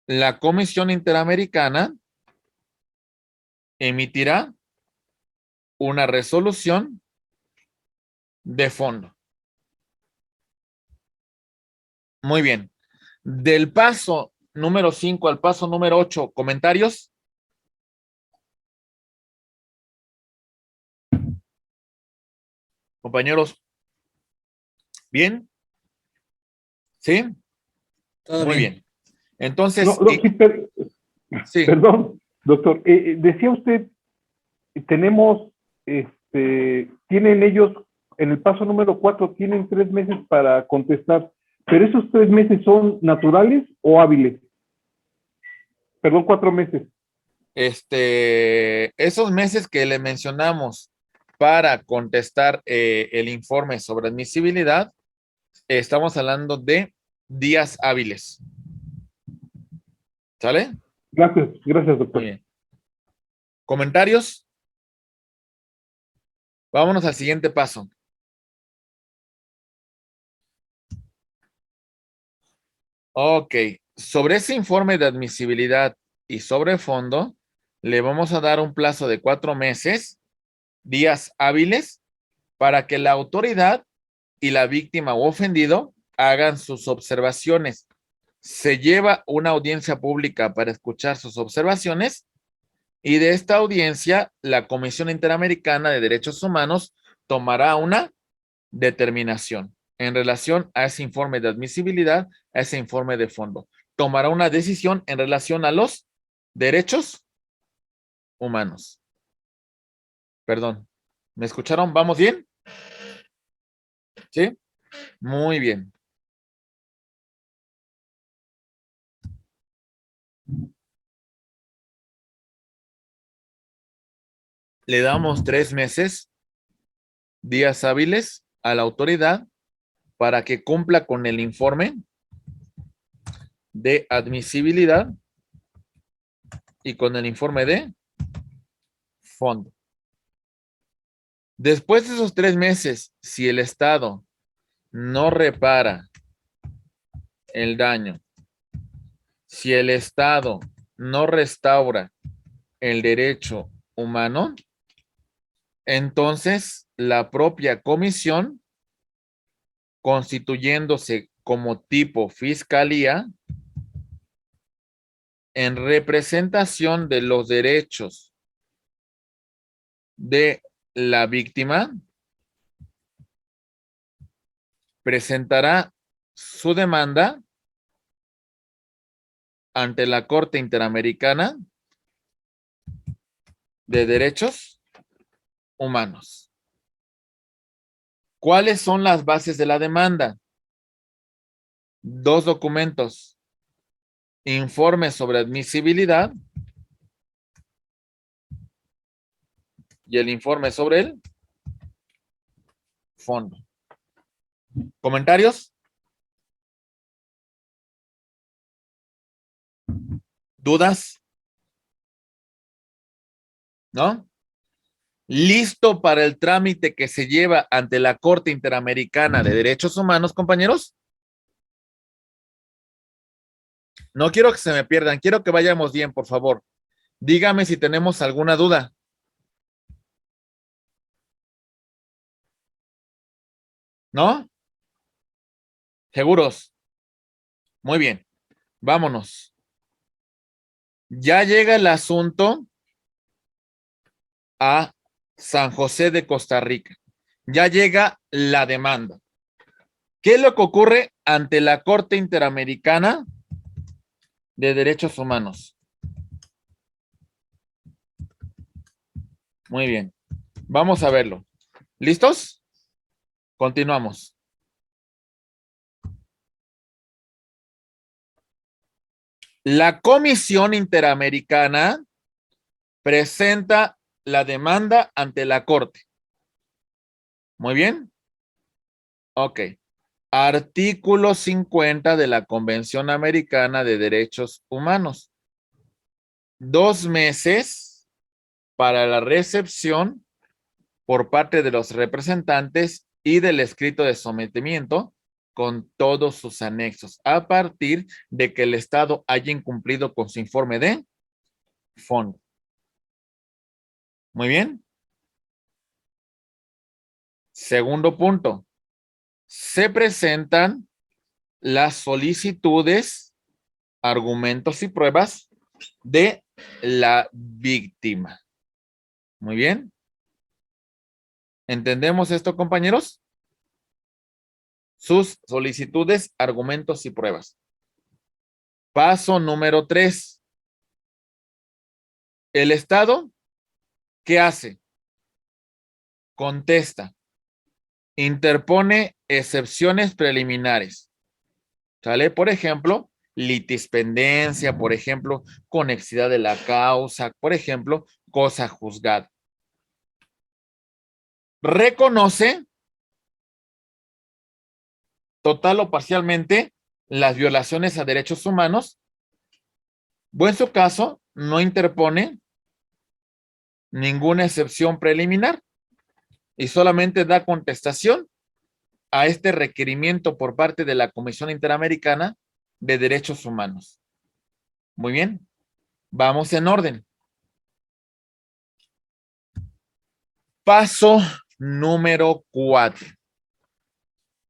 la Comisión Interamericana emitirá una resolución de fondo. Muy bien. Del paso número 5 al paso número 8, ¿comentarios? Compañeros, ¿bien? ¿Sí? Todo Muy bien. bien. Entonces, No, sí, sí, perdón, doctor. Decía usted, tenemos, tienen ellos, en el paso número 4, tienen 3 meses para contestar, pero esos 3 meses son naturales o hábiles. Perdón, 4 meses. esos meses que le mencionamos para contestar el informe sobre admisibilidad, estamos hablando de días hábiles. ¿Sale? Gracias, doctor. Muy bien. ¿Comentarios? Vámonos al siguiente paso. Ok, sobre ese informe de admisibilidad y sobre fondo, le vamos a dar un plazo de 4 meses, días hábiles, para que la autoridad y la víctima o ofendido hagan sus observaciones. Se lleva una audiencia pública para escuchar sus observaciones y de esta audiencia la Comisión Interamericana de Derechos Humanos tomará una determinación en relación a ese informe de admisibilidad, a ese informe de fondo. Tomará una decisión en relación a los derechos humanos. Perdón, ¿me escucharon? ¿Vamos bien? ¿Sí? Muy bien. Le damos 3 meses, días hábiles a la autoridad para que cumpla con el informe de admisibilidad y con el informe de fondo. Después de esos 3 meses, si el Estado no repara el daño, si el Estado no restaura el derecho humano, entonces la propia comisión, constituyéndose como tipo fiscalía, en representación de los derechos de la víctima, presentará su demanda ante la Corte Interamericana de Derechos Humanos. ¿Cuáles son las bases de la demanda? 2 documentos. Informe sobre admisibilidad y el informe sobre el fondo. ¿Comentarios? ¿Dudas? ¿No? ¿Listo para el trámite que se lleva ante la Corte Interamericana de Derechos Humanos, compañeros? No quiero que se me pierdan, quiero que vayamos bien, por favor. Dígame si tenemos alguna duda. ¿No? ¿Seguros? Muy bien, vámonos. Ya llega el asunto a San José de Costa Rica. Ya llega la demanda. ¿Qué es lo que ocurre ante la Corte Interamericana de Derechos Humanos? Muy bien, vamos a verlo. ¿Listos? Continuamos. La Comisión Interamericana presenta la demanda ante la Corte. Muy bien. Ok. Artículo 50 de la Convención Americana de Derechos Humanos. 2 meses para la recepción por parte de los representantes y del escrito de sometimiento con todos sus anexos, a partir de que el Estado haya incumplido con su informe de fondo. Muy bien. Segundo punto. Se presentan las solicitudes, argumentos y pruebas de la víctima. Muy bien. ¿Entendemos esto, compañeros? Sus solicitudes, argumentos y pruebas. Paso número 3. El Estado, ¿qué hace? Contesta. Interpone excepciones preliminares. ¿Sale? Por ejemplo, litispendencia, por ejemplo, conexidad de la causa, por ejemplo, cosa juzgada. Reconoce total o parcialmente las violaciones a derechos humanos, o en su caso, no interpone ninguna excepción preliminar y solamente da contestación a este requerimiento por parte de la Comisión Interamericana de Derechos Humanos. Muy bien, vamos en orden. Paso número 4.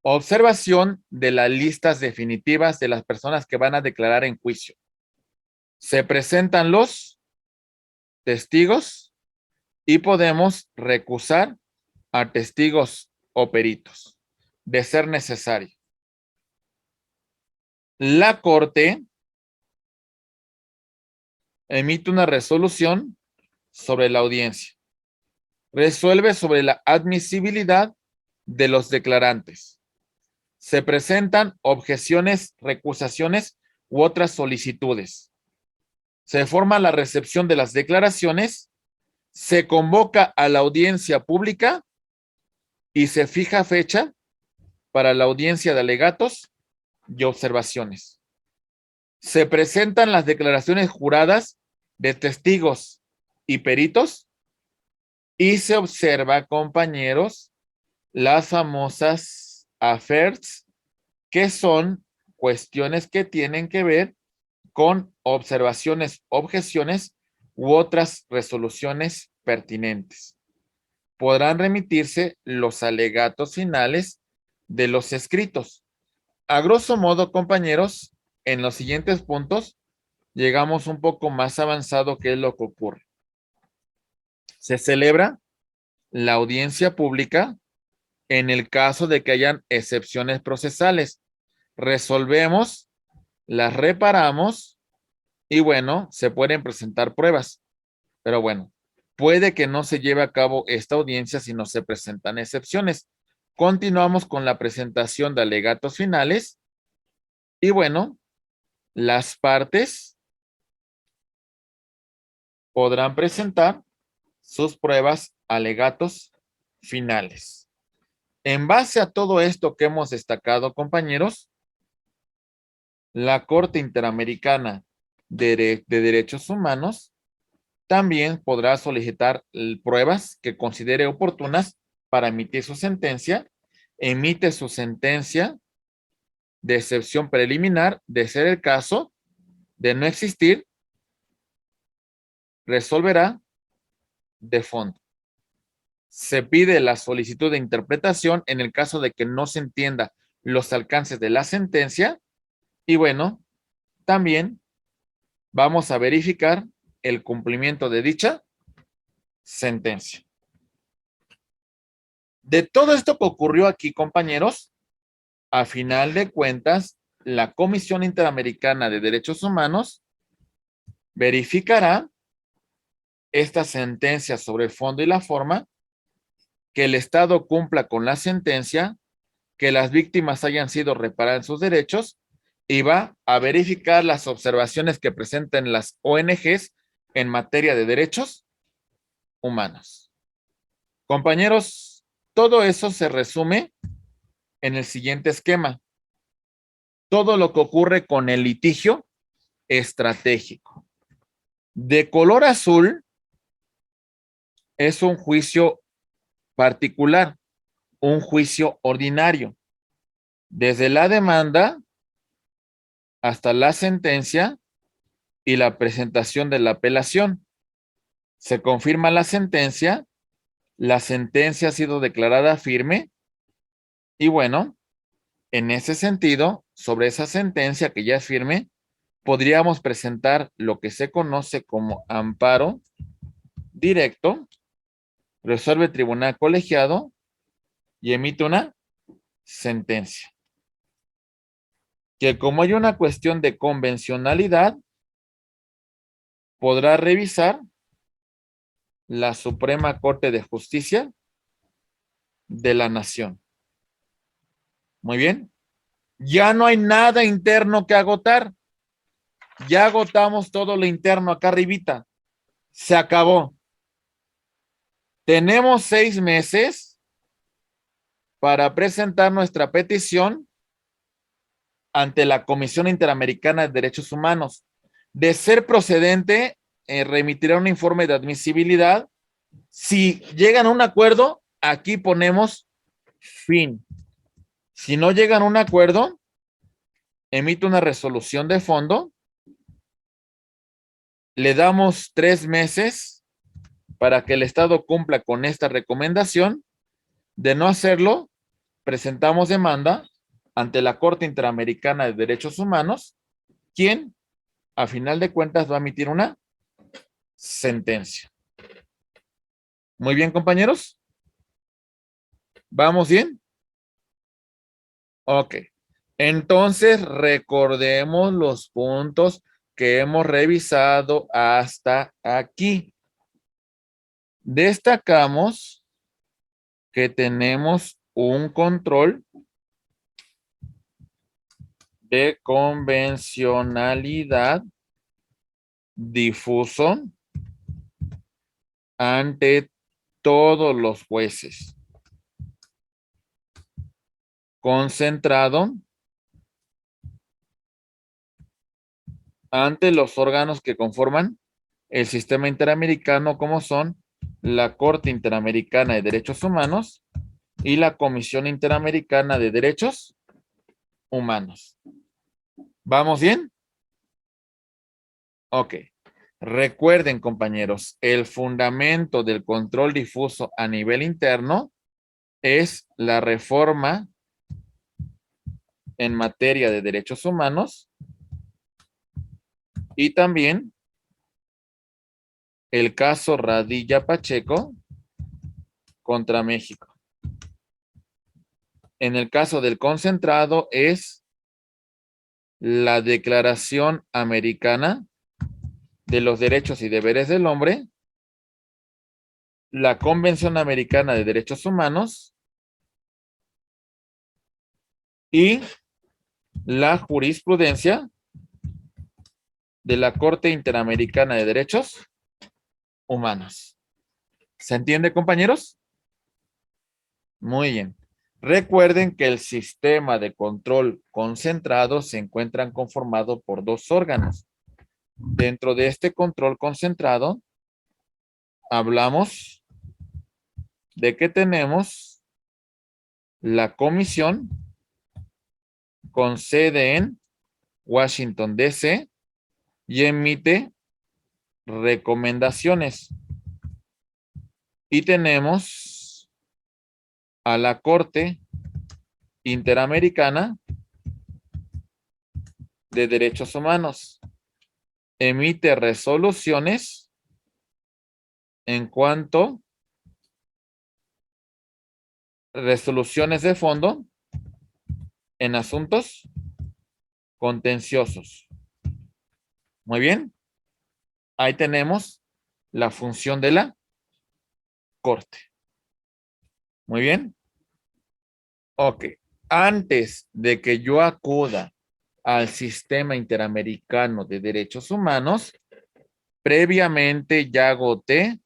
Observación de las listas definitivas de las personas que van a declarar en juicio. Se presentan los testigos y podemos recusar a testigos o peritos, de ser necesario. La Corte emite una resolución sobre la audiencia. Resuelve sobre la admisibilidad de los declarantes. Se presentan objeciones, recusaciones u otras solicitudes. Se forma la recepción de las declaraciones, se convoca a la audiencia pública y se fija fecha para la audiencia de alegatos y observaciones. Se presentan las declaraciones juradas de testigos y peritos y se observa, compañeros, las famosas affairs, que son cuestiones que tienen que ver con observaciones, objeciones u otras resoluciones pertinentes. Podrán remitirse los alegatos finales de los escritos. A grosso modo, compañeros, en los siguientes puntos llegamos un poco más avanzado que es lo que ocurre. Se celebra la audiencia pública en el caso de que hayan excepciones procesales. Resolvemos, las reparamos Y bueno, se pueden presentar pruebas, pero bueno, puede que no se lleve a cabo esta audiencia si no se presentan excepciones. Continuamos con la presentación de alegatos finales. Y bueno, las partes podrán presentar sus pruebas, alegatos finales. En base a todo esto que hemos destacado, compañeros, la Corte Interamericana de Derechos Humanos también podrá solicitar pruebas que considere oportunas para emitir su sentencia. Emite su sentencia de excepción preliminar, de ser el caso, de no existir, resolverá de fondo. Se pide la solicitud de interpretación en el caso de que no se entienda los alcances de la sentencia. Y bueno, también vamos a verificar el cumplimiento de dicha sentencia. De todo esto que ocurrió aquí, compañeros, a final de cuentas, la Comisión Interamericana de Derechos Humanos verificará esta sentencia sobre el fondo y la forma, que el Estado cumpla con la sentencia, que las víctimas hayan sido reparadas en sus derechos, y va a verificar las observaciones que presenten las ONGs en materia de derechos humanos. Compañeros, todo eso se resume en el siguiente esquema. Todo lo que ocurre con el litigio estratégico. De color azul es un juicio particular, un juicio ordinario. Desde la demanda hasta la sentencia y la presentación de la apelación. Se confirma la sentencia ha sido declarada firme y bueno, en ese sentido, sobre esa sentencia que ya es firme, podríamos presentar lo que se conoce como amparo directo, resuelve el tribunal colegiado y emite una sentencia. Que como hay una cuestión de convencionalidad, podrá revisar la Suprema Corte de Justicia de la Nación. Muy bien. Ya no hay nada interno que agotar. Ya agotamos todo lo interno acá arribita. Se acabó. Tenemos 6 meses para presentar nuestra petición ante la Comisión Interamericana de Derechos Humanos. De ser procedente, remitirá un informe de admisibilidad. Si llegan a un acuerdo, aquí ponemos fin. Si no llegan a un acuerdo, emite una resolución de fondo. Le damos 3 meses para que el Estado cumpla con esta recomendación. De no hacerlo, presentamos demanda ante la Corte Interamericana de Derechos Humanos, quien, a final de cuentas, va a emitir una sentencia. Muy bien, compañeros. ¿Vamos bien? Ok. Entonces, recordemos los puntos que hemos revisado hasta aquí. Destacamos que tenemos un control de convencionalidad difuso ante todos los jueces, concentrado ante los órganos que conforman el sistema interamericano, como son la Corte Interamericana de Derechos Humanos y la Comisión Interamericana de Derechos Humanos. ¿Vamos bien? Ok. Recuerden, compañeros, el fundamento del control difuso a nivel interno es la reforma en materia de derechos humanos y también el caso Radilla Pacheco contra México. En el caso del concentrado es la Declaración Americana de los Derechos y Deberes del Hombre, la Convención Americana de Derechos Humanos y la jurisprudencia de la Corte Interamericana de Derechos Humanos. ¿Se entiende, compañeros? Muy bien. Recuerden que el sistema de control concentrado se encuentra conformado por dos órganos. Dentro de este control concentrado, hablamos de que tenemos la comisión con sede en Washington, D.C. y emite recomendaciones. Y tenemos a la Corte Interamericana de Derechos Humanos. Emite resoluciones en cuanto resoluciones de fondo en asuntos contenciosos. Muy bien. Ahí tenemos la función de la Corte. Muy bien. Ok. Antes de que yo acuda al sistema interamericano de derechos humanos, previamente ya agoté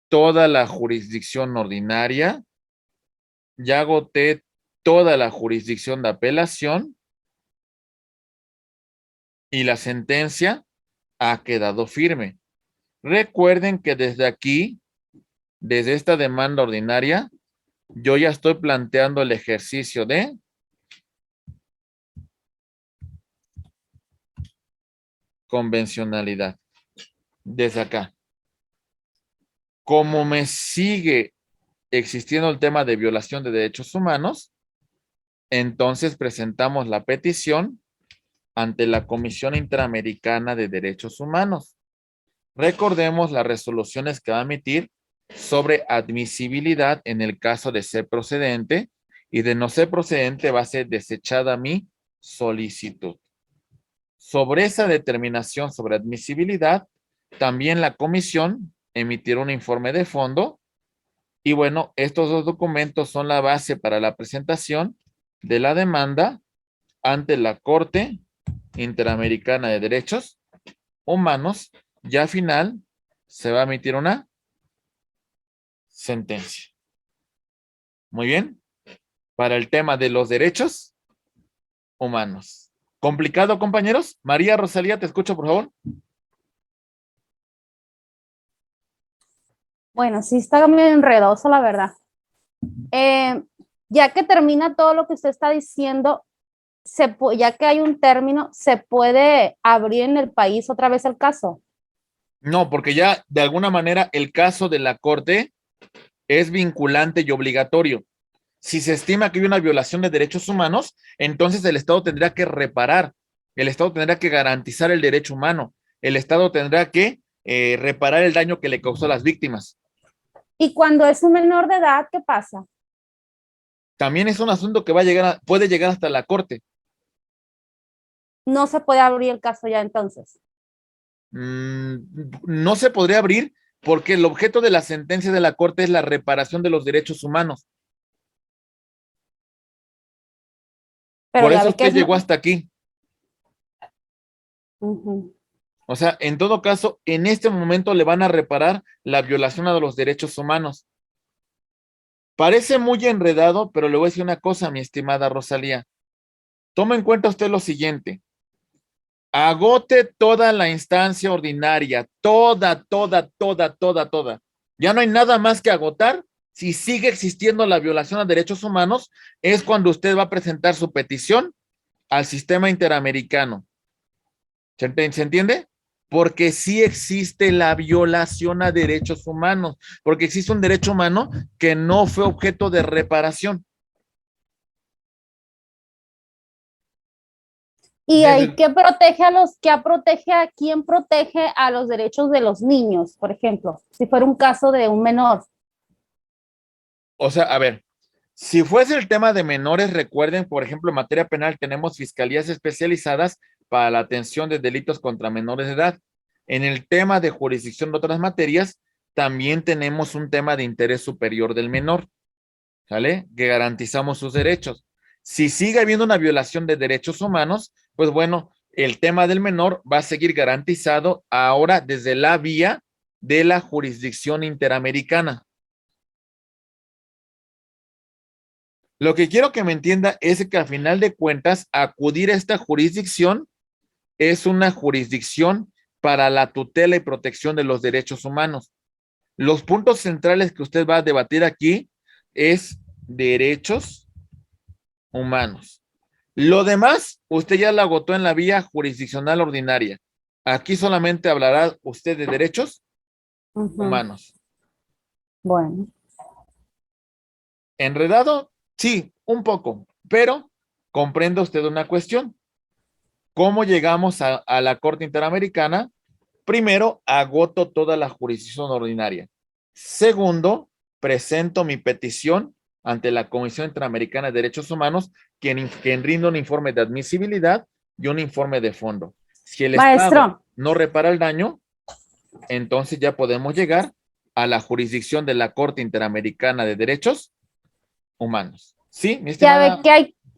toda la jurisdicción ordinaria, ya agoté toda la jurisdicción de apelación y la sentencia ha quedado firme. Recuerden que desde aquí, desde esta demanda ordinaria, yo ya estoy planteando el ejercicio de convencionalidad. Desde acá. Como me sigue existiendo el tema de violación de derechos humanos, entonces presentamos la petición ante la Comisión Interamericana de Derechos Humanos. Recordemos las resoluciones que va a emitir sobre admisibilidad en el caso de ser procedente, y de no ser procedente va a ser desechada mi solicitud. Sobre esa determinación sobre admisibilidad, también la comisión emitirá un informe de fondo, y bueno, estos dos documentos son la base para la presentación de la demanda ante la Corte Interamericana de Derechos Humanos. Ya al final se va a emitir una sentencia. Muy bien. Para el tema de los derechos humanos. ¿Complicado, compañeros? María Rosalía, te escucho, por favor. Bueno, sí está medio enredoso, la verdad. Ya que termina todo lo que usted está diciendo, ya que hay un término, ¿se puede abrir en el país otra vez el caso? No, porque ya de alguna manera el caso de la Corte es vinculante y obligatorio. Si se estima que hay una violación de derechos humanos, entonces el Estado tendrá que reparar, el Estado tendrá que garantizar el derecho humano, el Estado tendrá que reparar el daño que le causó a las víctimas. Y cuando es un menor de edad, ¿qué pasa? También es un asunto que va a llegar puede llegar hasta la Corte. No se puede abrir el caso ya entonces. No se podría abrir porque el objeto de la sentencia de la Corte es la reparación de los derechos humanos. Pero Por ya eso ve que usted llegó hasta aquí. Ujú. O sea, en todo caso, en este momento le van a reparar la violación a los derechos humanos. Parece muy enredado, pero le voy a decir una cosa, mi estimada Rosalía. Toma en cuenta usted lo siguiente. Agote toda la instancia ordinaria, toda. Ya no hay nada más que agotar. Si sigue existiendo la violación a derechos humanos, es cuando usted va a presentar su petición al sistema interamericano. ¿Se entiende? Porque sí existe la violación a derechos humanos, porque existe un derecho humano que no fue objeto de reparación. ¿Y ahí qué protege quién protege a los derechos de los niños, por ejemplo, si fuera un caso de un menor? O sea, a ver, si fuese el tema de menores, recuerden, por ejemplo, en materia penal tenemos fiscalías especializadas para la atención de delitos contra menores de edad. En el tema de jurisdicción de otras materias, también tenemos un tema de interés superior del menor, ¿sale? Que garantizamos sus derechos. Si sigue habiendo una violación de derechos humanos, pues bueno, el tema del menor va a seguir garantizado ahora desde la vía de la jurisdicción interamericana. Lo que quiero que me entienda es que al final de cuentas, acudir a esta jurisdicción es una jurisdicción para la tutela y protección de los derechos humanos. Los puntos centrales que usted va a debatir aquí es derechos humanos. Lo demás, usted ya lo agotó en la vía jurisdiccional ordinaria. Aquí solamente hablará usted de derechos humanos. Bueno, ¿Enredado? Sí, un poco, pero comprenda usted una cuestión. ¿Cómo llegamos a la Corte Interamericana? Primero, agoto toda la jurisdicción ordinaria. Segundo, presento mi petición ante la Comisión Interamericana de Derechos Humanos, quien rinda un informe de admisibilidad y un informe de fondo. Si el maestro, Estado no repara el daño, entonces ya podemos llegar a la jurisdicción de la Corte Interamericana de Derechos Humanos. ¿Sí, mi estimada?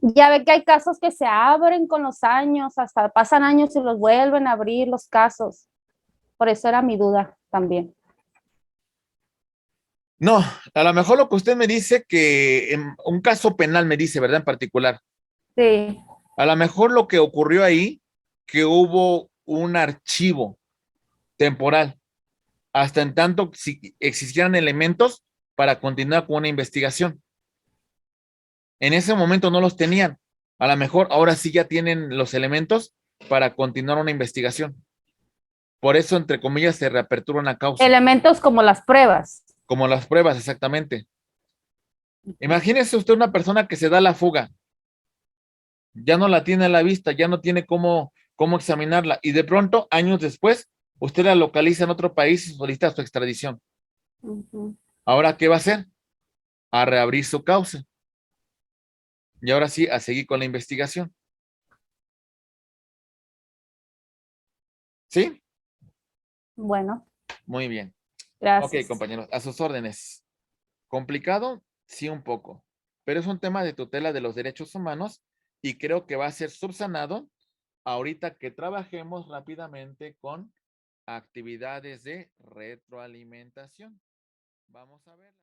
ya ve que hay casos que se abren con los años, hasta pasan años y los vuelven a abrir los casos. Por eso era mi duda también. No, a lo mejor lo que usted me dice que en un caso penal me dice, ¿verdad? En particular. Sí, A lo mejor lo que ocurrió ahí, que hubo un archivo temporal, hasta en tanto si existieran elementos para continuar con una investigación. En ese momento no los tenían. A lo mejor ahora sí ya tienen los elementos para continuar una investigación. Por eso, entre comillas, se reapertura una causa. elementos como las pruebas. Como las pruebas, exactamente. Imagínese usted una persona que se da la fuga. Ya no la tiene a la vista, ya no tiene cómo examinarla. Y de pronto, años después, usted la localiza en otro país y solicita su extradición. Ahora, ¿qué va a hacer? A reabrir su causa. Y ahora sí, a seguir con la investigación. ¿Sí? Bueno, Muy bien. gracias. Ok, compañeros, a sus órdenes. ¿Complicado? Sí, un poco. Pero es un tema de tutela de los derechos humanos y creo que va a ser subsanado ahorita que trabajemos rápidamente con actividades de retroalimentación. Vamos a ver.